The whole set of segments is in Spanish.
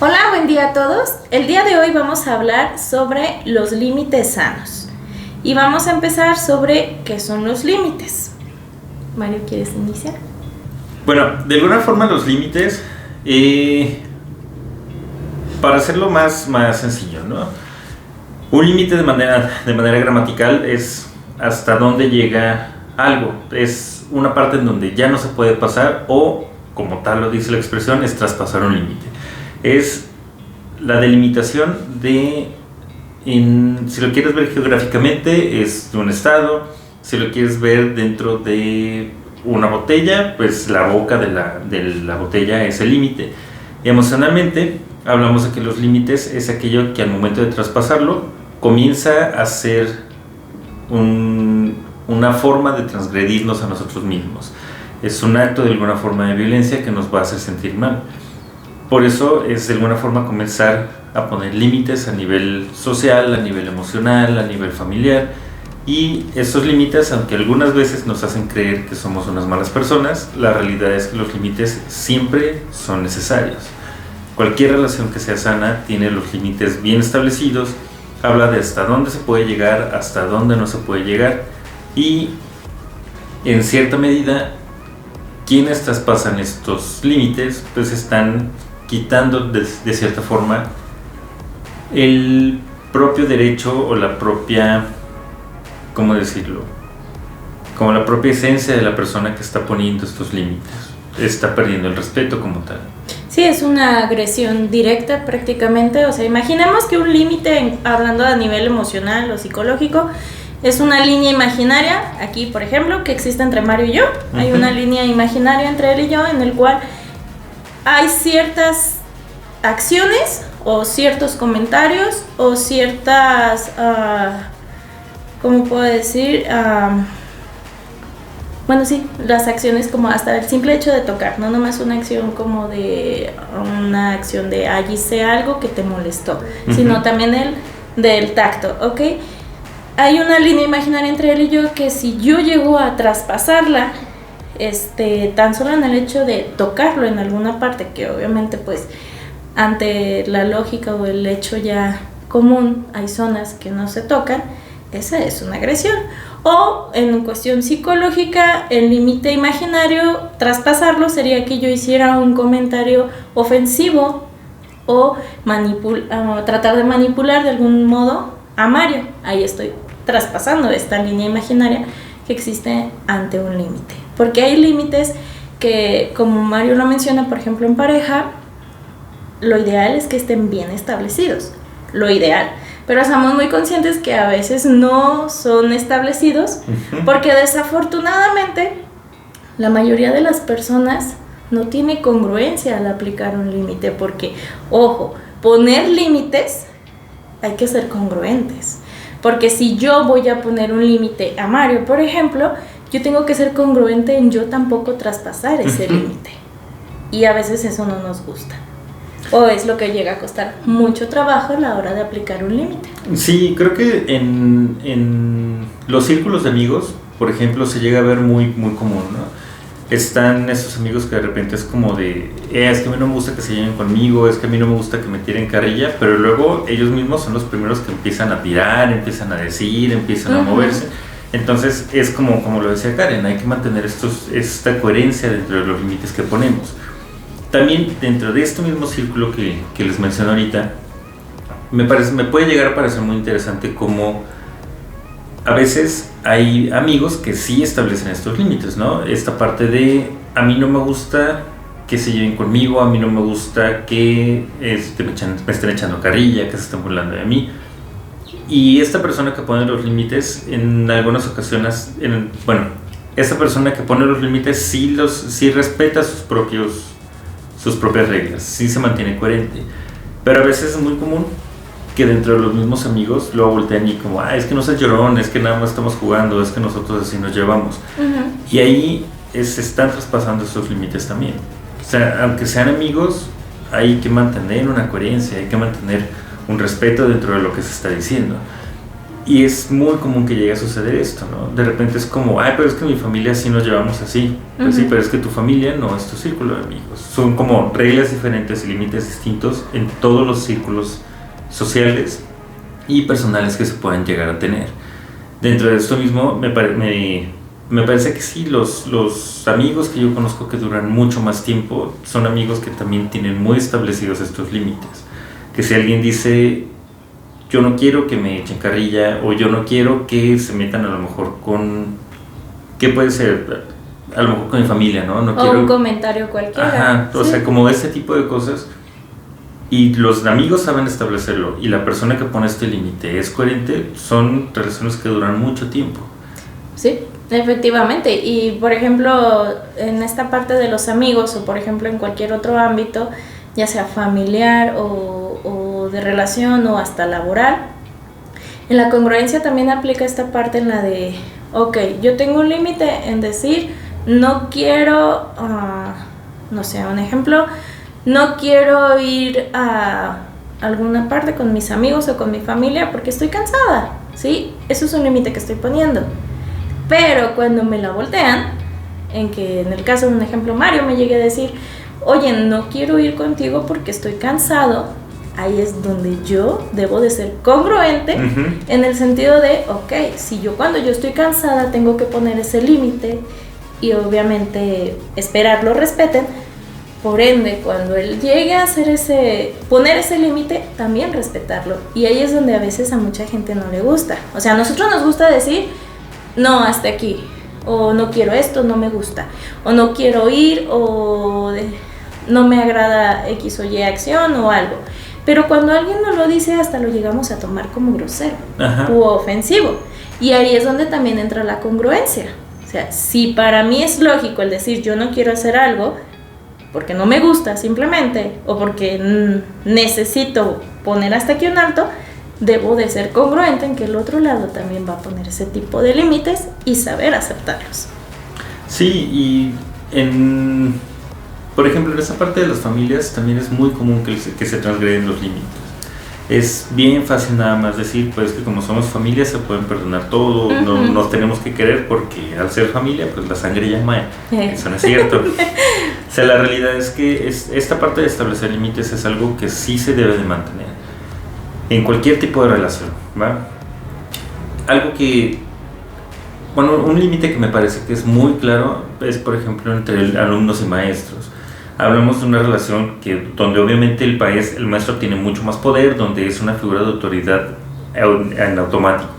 Hola, buen día a todos. El día de hoy vamos a hablar sobre los límites sanos. Y vamos a empezar sobre qué son los límites. Mario, ¿quieres iniciar? Bueno, de alguna forma los límites, para hacerlo más sencillo, ¿no? Un límite de manera gramatical es hasta dónde llega algo. Es una parte en donde ya no se puede pasar o, como tal lo dice la expresión, es traspasar un límite. Es la delimitación de, si lo quieres ver geográficamente, es de un estado. Si lo quieres ver dentro de una botella, pues la boca de la botella es el límite. Y emocionalmente hablamos de que los límites es aquello que al momento de traspasarlo comienza a ser una forma de transgredirnos a nosotros mismos. Es un acto de alguna forma de violencia que nos va a hacer sentir mal. Por eso es de alguna forma comenzar a poner límites a nivel social, a nivel emocional, a nivel familiar. Y esos límites, aunque algunas veces nos hacen creer que somos unas malas personas, la realidad es que los límites siempre son necesarios. Cualquier relación que sea sana tiene los límites bien establecidos, habla de hasta dónde se puede llegar, hasta dónde no se puede llegar, y en cierta medida quienes traspasan estos límites pues están quitando de cierta forma el propio derecho o la propia, ¿cómo decirlo? Como la propia esencia de la persona que está poniendo estos límites. Está perdiendo el respeto como tal. Sí, es una agresión directa prácticamente. O sea, imaginemos que un límite, hablando a nivel emocional o psicológico, es una línea imaginaria. Aquí, por ejemplo, que existe entre Mario y yo. Hay una línea imaginaria entre él y yo en el cual hay ciertas acciones o ciertos comentarios o ciertas, ¿cómo puedo decir? Bueno, sí, las acciones como hasta el simple hecho de tocar, no nomás una acción como de una acción de hice algo que te molestó, sino también el del tacto, ¿ok? Hay una línea imaginaria entre él y yo que si yo llego a traspasarla, tan solo en el hecho de tocarlo en alguna parte, que obviamente pues ante la lógica o el hecho ya común hay zonas que no se tocan, esa es una agresión. O en cuestión psicológica, el límite imaginario, traspasarlo sería que yo hiciera un comentario ofensivo o tratar de manipular de algún modo a Mario. Ahí estoy traspasando esta línea imaginaria que existe ante un límite. Porque hay límites que, como Mario lo menciona, por ejemplo en pareja, lo ideal es que estén bien establecidos. Lo ideal. Pero estamos muy conscientes que a veces no son establecidos porque desafortunadamente la mayoría de las personas no tiene congruencia al aplicar un límite porque, ojo, poner límites hay que ser congruentes. Porque si yo voy a poner un límite a Mario, por ejemplo, yo tengo que ser congruente en yo tampoco traspasar ese límite. Y a veces eso no nos gusta. O es lo que llega a costar mucho trabajo a la hora de aplicar un límite. Sí, creo que en los círculos de amigos, por ejemplo, se llega a ver muy común, ¿no? Están esos amigos que de repente es como de, es que a mí no me gusta que se lleven conmigo, es que a mí no me gusta que me tiren carrilla, pero luego ellos mismos son los primeros que empiezan a tirar, empiezan a decir, empiezan a moverse. Entonces es como lo decía Karen, hay que mantener esta coherencia dentro de los límites que ponemos. También dentro de este mismo círculo que les menciono ahorita, me puede llegar a parecer muy interesante cómo a veces hay amigos que sí establecen estos límites, ¿no? Esta parte de, a mí no me gusta que se lleven conmigo, a mí no me gusta que me estén echando carrilla, que se estén burlando de mí. Y esta persona que pone los límites, en algunas ocasiones, esta persona que pone los límites sí respeta sus propias reglas, sí se mantiene coherente, pero a veces es muy común que dentro de los mismos amigos lo voltean y como, es que no seas llorón, es que nada más estamos jugando, es que nosotros así nos llevamos. Y ahí se están traspasando esos límites también. O sea, aunque sean amigos, hay que mantener una coherencia, hay que mantener un respeto dentro de lo que se está diciendo. Y es muy común que llegue a suceder esto, ¿no? De repente es como, ay, pero es que mi familia sí nos llevamos así. Pues sí, pero es que tu familia no es tu círculo de amigos. Son como reglas diferentes y límites distintos en todos los círculos sociales y personales que se puedan llegar a tener. Dentro de esto mismo, me parece que sí, los amigos que yo conozco que duran mucho más tiempo son amigos que también tienen muy establecidos estos límites. Que si alguien dice, yo no quiero que me echen carrilla, o yo no quiero que se metan a lo mejor con, ¿qué puede ser? A lo mejor con mi familia, ¿no? No o quiero un comentario cualquiera. Ajá, o sea, como ese tipo de cosas. Y los amigos saben establecerlo, y la persona que pone este límite es coherente, son relaciones que duran mucho tiempo. Sí, efectivamente. Y por ejemplo, en esta parte de los amigos, o por ejemplo en cualquier otro ámbito, ya sea familiar o de relación o hasta laboral, en la congruencia también aplica esta parte en la de, ok, yo tengo un límite en decir, no quiero, no sé, un ejemplo, no quiero ir a alguna parte con mis amigos o con mi familia porque estoy cansada, ¿sí? Eso es un límite que estoy poniendo. Pero cuando me la voltean, en que en el caso de un ejemplo Mario me llegue a decir, oye, no quiero ir contigo porque estoy cansado, ahí es donde yo debo de ser congruente en el sentido de, ok, si yo cuando yo estoy cansada tengo que poner ese límite y obviamente esperar lo respeten, por ende cuando él llegue a hacer poner ese límite, también respetarlo. Y ahí es donde a veces a mucha gente no le gusta. O sea, a nosotros nos gusta decir, no, hasta aquí, o no quiero esto, no me gusta, o no quiero ir, o no me agrada X o Y acción o algo. Pero cuando alguien nos lo dice, hasta lo llegamos a tomar como grosero u ofensivo. Y ahí es donde también entra la congruencia. O sea, si para mí es lógico el decir yo no quiero hacer algo porque no me gusta simplemente, o porque necesito poner hasta aquí un alto, debo de ser congruente en que el otro lado también va a poner ese tipo de límites y saber aceptarlos. Sí, y por ejemplo, en esa parte de las familias también es muy común que se transgreden los límites. Es bien fácil nada más decir, pues que como somos familia se pueden perdonar todo, no nos tenemos que querer porque al ser familia, pues la sangre llama. Eso no es cierto. O sea, la realidad es que esta parte de establecer límites es algo que sí se debe de mantener en cualquier tipo de relación, ¿va? Algo que, bueno, un límite que me parece que es muy claro es, por ejemplo, entre alumnos y maestros. Hablamos de una relación donde obviamente el maestro tiene mucho más poder, donde es una figura de autoridad en automático.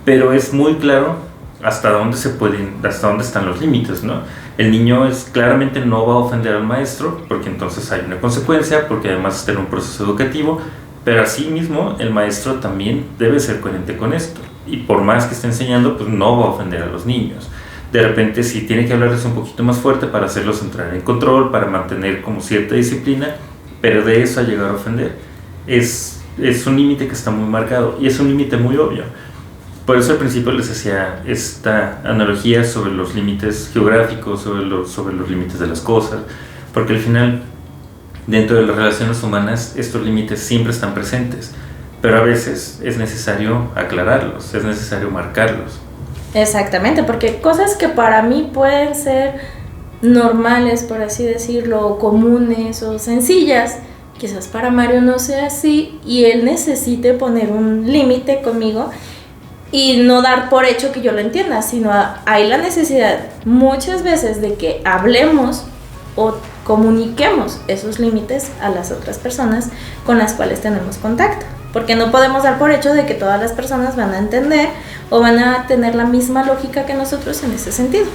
Pero es muy claro hasta dónde están los límites, ¿no? El niño claramente no va a ofender al maestro, porque entonces hay una consecuencia, porque además está en un proceso educativo, pero asimismo el maestro también debe ser coherente con esto. Y por más que esté enseñando, pues no va a ofender a los niños. De repente sí tiene que hablarles un poquito más fuerte para hacerlos entrar en control, para mantener como cierta disciplina, pero de eso a llegar a ofender es un límite que está muy marcado y es un límite muy obvio. Por eso al principio les hacía esta analogía sobre los límites geográficos, sobre los límites de las cosas, porque al final dentro de las relaciones humanas estos límites siempre están presentes, pero a veces es necesario aclararlos, es necesario marcarlos. Exactamente, porque cosas que para mí pueden ser normales, por así decirlo, comunes o sencillas, quizás para Mario no sea así y él necesite poner un límite conmigo y no dar por hecho que yo lo entienda, sino hay la necesidad muchas veces de que hablemos o comuniquemos esos límites a las otras personas con las cuales tenemos contacto. Porque no podemos dar por hecho de que todas las personas van a entender o van a tener la misma lógica que nosotros en ese sentido.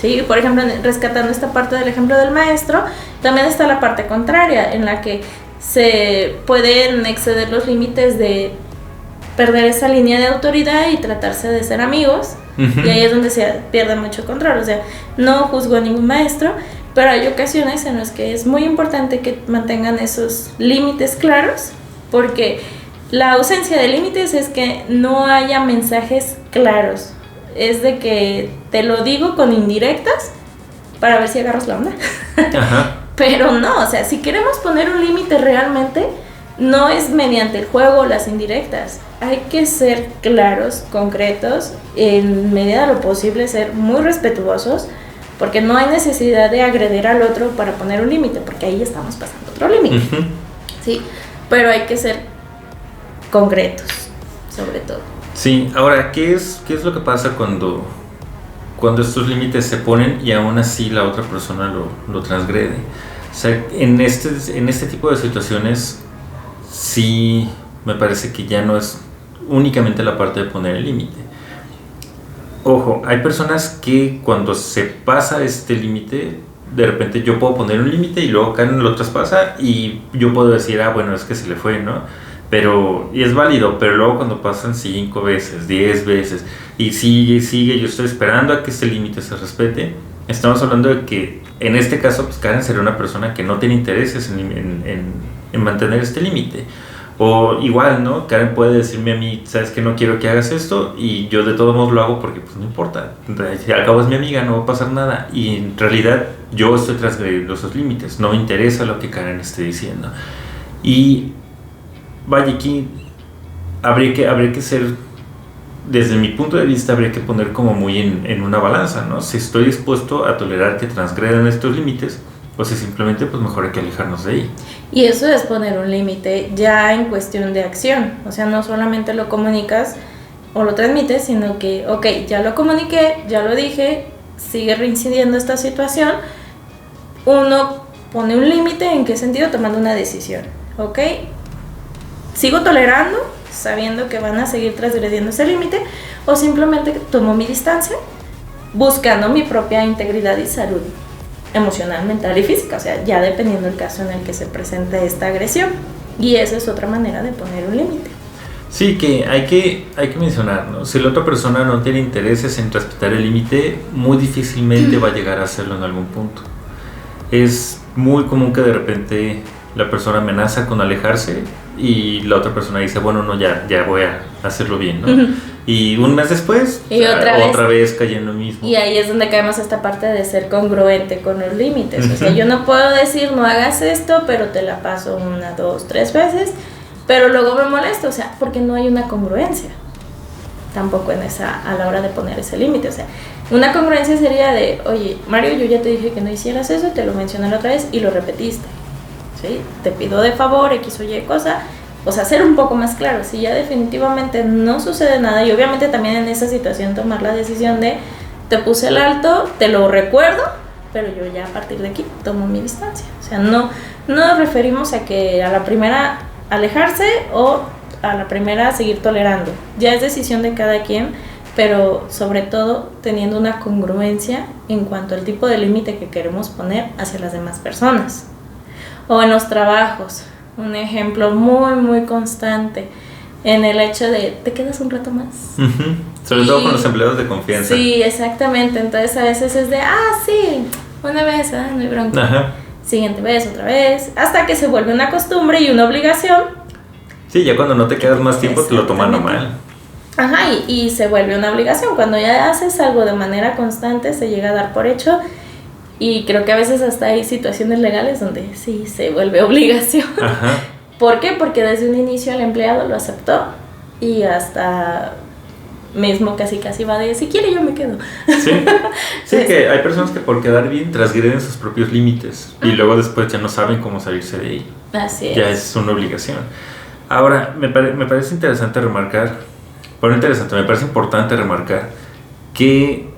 Sí, por ejemplo, rescatando esta parte del ejemplo del maestro, también está la parte contraria, en la que se pueden exceder los límites de perder esa línea de autoridad y tratarse de ser amigos, y ahí es donde se pierde mucho control. O sea, no juzgo a ningún maestro, pero hay ocasiones en las que es muy importante que mantengan esos límites claros, porque la ausencia de límites es que no haya mensajes claros. Es de que te lo digo con indirectas para ver si agarras la onda. Pero no, o sea, si queremos poner un límite realmente, no es mediante el juego o las indirectas. Hay que ser claros, concretos, en medida de lo posible ser muy respetuosos, porque no hay necesidad de agredir al otro para poner un límite, porque ahí estamos pasando otro límite. Uh-huh. Sí, pero hay que ser concretos, sobre todo. Sí, ahora, ¿qué es lo que pasa cuando estos límites se ponen y aún así la otra persona lo transgrede? O sea, en este tipo de situaciones sí me parece que ya no es únicamente la parte de poner el límite. Ojo, hay personas que cuando se pasa este límite, de repente yo puedo poner un límite y luego Karen lo traspasa y yo puedo decir, bueno, es que se le fue, ¿no? Y es válido, pero luego cuando pasan 5 veces, 10 veces y sigue, yo estoy esperando a que este límite se respete. Estamos hablando de que en este caso, pues Karen sería una persona que no tiene intereses en mantener este límite. O igual, ¿no? Karen puede decirme a mí, sabes que no quiero que hagas esto, y yo de todos modos lo hago porque pues no importa. Si al cabo es mi amiga, no va a pasar nada. Y en realidad yo estoy transgrediendo esos límites, no me interesa lo que Karen esté diciendo. Y vaya, aquí habría que ser, desde mi punto de vista, habría que poner como muy en una balanza, ¿no? Si estoy dispuesto a tolerar que transgredan estos límites, o si simplemente pues mejor hay que alejarnos de ahí. Y eso es poner un límite ya en cuestión de acción. O sea, no solamente lo comunicas o lo transmites, sino que, ok, ya lo comuniqué, ya lo dije, sigue reincidiendo esta situación. Uno pone un límite, ¿en qué sentido? Tomando una decisión, ¿ok? ¿Sigo tolerando, sabiendo que van a seguir transgrediendo ese límite? ¿O simplemente tomo mi distancia, buscando mi propia integridad y salud emocional, mental y física? O sea, ya dependiendo del caso en el que se presente esta agresión. Y esa es otra manera de poner un límite. Sí, que hay que mencionar, ¿no? Si la otra persona no tiene intereses en respetar el límite, muy difícilmente va a llegar a hacerlo en algún punto. Es muy común que de repente la persona amenaza con alejarse y la otra persona dice, bueno, no, ya voy a hacerlo bien, ¿no? Uh-huh. Y un mes después, y otra vez cayendo en lo mismo. Y ahí es donde caemos esta parte de ser congruente con los límites. O sea, yo no puedo decir, no hagas esto, pero te la paso 1, 2, 3 veces, pero luego me molesto, o sea, porque no hay una congruencia tampoco a la hora de poner ese límite. O sea, una congruencia sería de, oye, Mario, yo ya te dije que no hicieras eso, te lo mencioné la otra vez y lo repetiste. ¿Sí? Te pido de favor, X o Y cosa. O sea, ser un poco más claro. Si ya definitivamente no sucede nada, y obviamente también en esa situación tomar la decisión de, te puse el alto, te lo recuerdo, pero yo ya a partir de aquí tomo mi distancia. O sea, no nos referimos a que a la primera alejarse o a la primera seguir tolerando. Ya es decisión de cada quien, pero sobre todo teniendo una congruencia en cuanto al tipo de límite que queremos poner hacia las demás personas. O en los trabajos, un ejemplo muy, muy constante en el hecho de, ¿te quedas un rato más? Uh-huh. Sobre todo con los empleados de confianza. Sí, exactamente. Entonces a veces es de, sí, una vez, no hay bronca. Ajá. Siguiente vez, otra vez, hasta que se vuelve una costumbre y una obligación. Sí, ya cuando no te quedas más tiempo te lo toman normal. Ajá, y se vuelve una obligación. Cuando ya haces algo de manera constante, se llega a dar por hecho. Y creo que a veces hasta hay situaciones legales donde sí se vuelve obligación. Ajá. ¿Por qué? Porque desde un inicio el empleado lo aceptó y hasta mismo casi va de, si quiere yo me quedo. Sí, que hay personas que por quedar bien transgreden sus propios límites y luego después ya no saben cómo salirse de ahí. Así es. Ya es una obligación. Ahora, me parece interesante remarcar, me parece importante remarcar que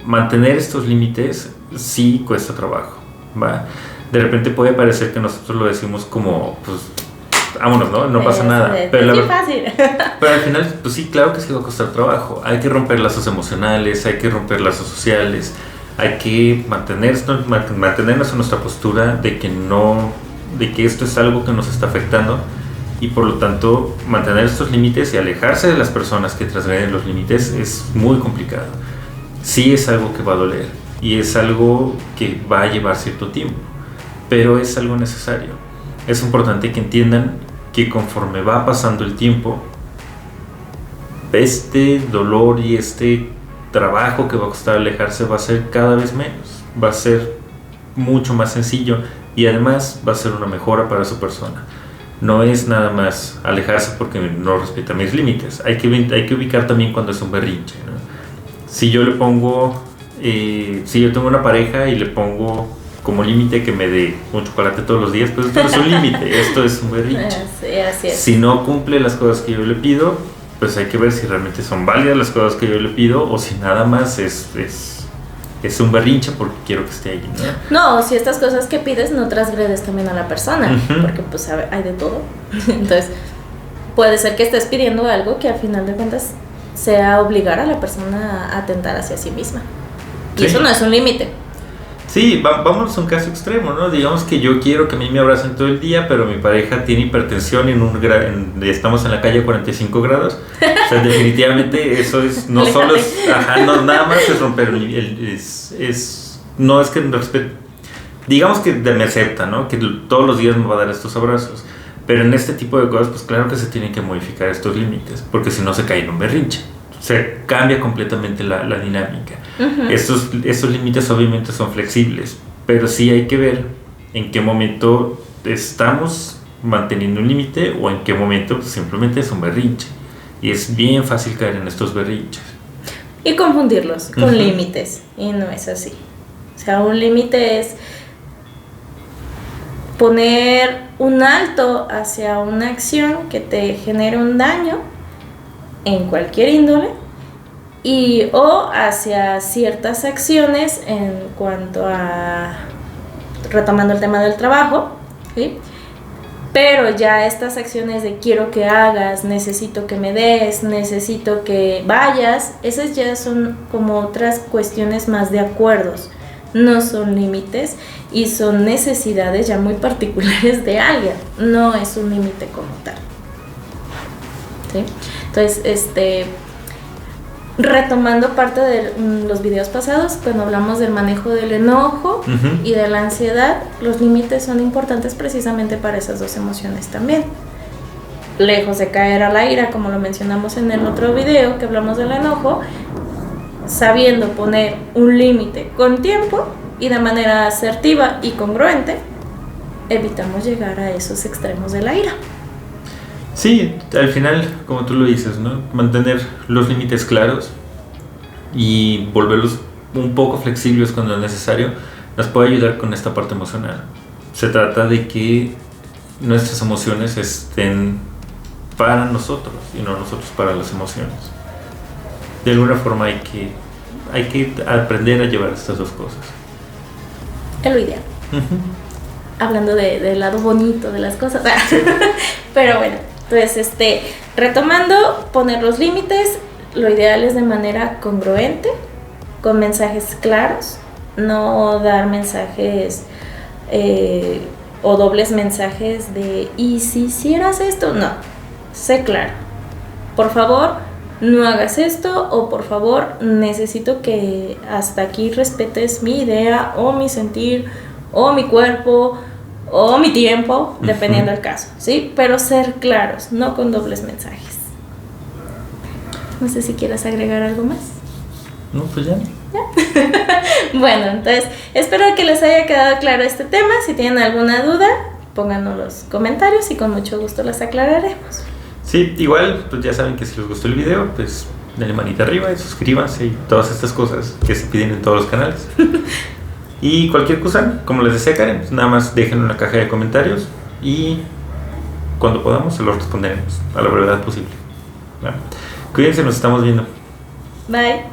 mantener estos límites sí cuesta trabajo, ¿va? De repente puede parecer que nosotros lo decimos como, pues, vámonos, ¿no? No pasa nada. Pero es fácil. Pero al final, pues sí, claro que sí va a costar trabajo. Hay que romper lazos emocionales, hay que romper lazos sociales, hay que mantenernos en nuestra postura de que esto es algo que nos está afectando y por lo tanto mantener estos límites y alejarse de las personas que transgreden los límites es muy complicado. Sí es algo que va a doler y es algo que va a llevar cierto tiempo, pero es algo necesario. Es importante que entiendan que conforme va pasando el tiempo, este dolor y este trabajo que va a costar alejarse va a ser cada vez menos, va a ser mucho más sencillo y además va a ser una mejora para su persona. no es nada más alejarse porque no respeta mis límites. Hay que ubicar también cuando es un berrinche, ¿no? Si yo le pongo, si yo tengo una pareja y le pongo como límite que me dé un chocolate todos los días, pues esto no es un límite, esto es un berrinche. Sí, así es. Si no cumple las cosas que yo le pido, pues hay que ver si realmente son válidas las cosas que yo le pido o si nada más es un berrinche porque quiero que esté allí, ¿no? No, si estas cosas que pides no transgredes también a la persona, porque pues hay de todo. Entonces, puede ser que estés pidiendo algo que al final de cuentas sea obligar a la persona a atentar hacia sí misma. Y eso no es un límite. Sí, vámonos a un caso extremo, ¿no? Digamos que yo quiero que a mí me abracen todo el día, pero mi pareja tiene hipertensión y estamos en la calle a 45 grados. O sea, definitivamente eso es, no solo es, nada más es romper no es que digamos que me acepta, ¿no? Que todos los días me va a dar estos abrazos. Pero en este tipo de cosas, pues claro que se tienen que modificar estos límites, porque si no se cae en un berrinche. Se cambia completamente la dinámica. Estos límites obviamente son flexibles, pero sí hay que ver en qué momento estamos manteniendo un límite o en qué momento simplemente es un berrinche. Y es bien fácil caer en estos berrinches. Y confundirlos con límites, y no es así. O sea, un límite es poner un alto hacia una acción que te genere un daño en cualquier índole o hacia ciertas acciones en cuanto a, retomando el tema del trabajo, ¿sí? Pero ya estas acciones de quiero que hagas, necesito que me des, necesito que vayas, esas ya son como otras cuestiones más de acuerdos, no son límites y son necesidades ya muy particulares de alguien, no es un límite como tal. ¿Sí? Entonces, retomando parte de los videos pasados, cuando hablamos del manejo del enojo y de la ansiedad, los límites son importantes precisamente para esas dos emociones también. Lejos de caer a la ira, como lo mencionamos en el otro video que hablamos del enojo, sabiendo poner un límite con tiempo y de manera asertiva y congruente, evitamos llegar a esos extremos de la ira. Sí, al final, como tú lo dices, ¿no? Mantener los límites claros y volverlos un poco flexibles cuando es necesario nos puede ayudar con esta parte emocional. Se trata de que nuestras emociones estén para nosotros y no nosotros para las emociones. De alguna forma hay que aprender a llevar estas dos cosas. Es lo ideal. Hablando del lado bonito de las cosas. Pero bueno. Entonces, retomando, poner los límites, lo ideal es de manera congruente, con mensajes claros, no dar mensajes o dobles mensajes de ¿y si hicieras esto? No, sé claro. Por favor, no hagas esto, o por favor, necesito que hasta aquí respetes mi idea o mi sentir o mi cuerpo o mi tiempo, dependiendo del caso, ¿sí? Pero ser claros, no con dobles mensajes. No sé si quieras agregar algo más. No, pues ya. Bueno, entonces, espero que les haya quedado claro este tema. Si tienen alguna duda, pónganlo en los comentarios y con mucho gusto las aclararemos. Sí, igual, pues ya saben que si les gustó el video, pues denle manita arriba y suscríbanse y todas estas cosas que se piden en todos los canales. Y cualquier cosa, como les decía Karen, pues nada más déjenlo en la caja de comentarios y cuando podamos se los responderemos a la brevedad posible. Bueno, cuídense, nos estamos viendo. Bye.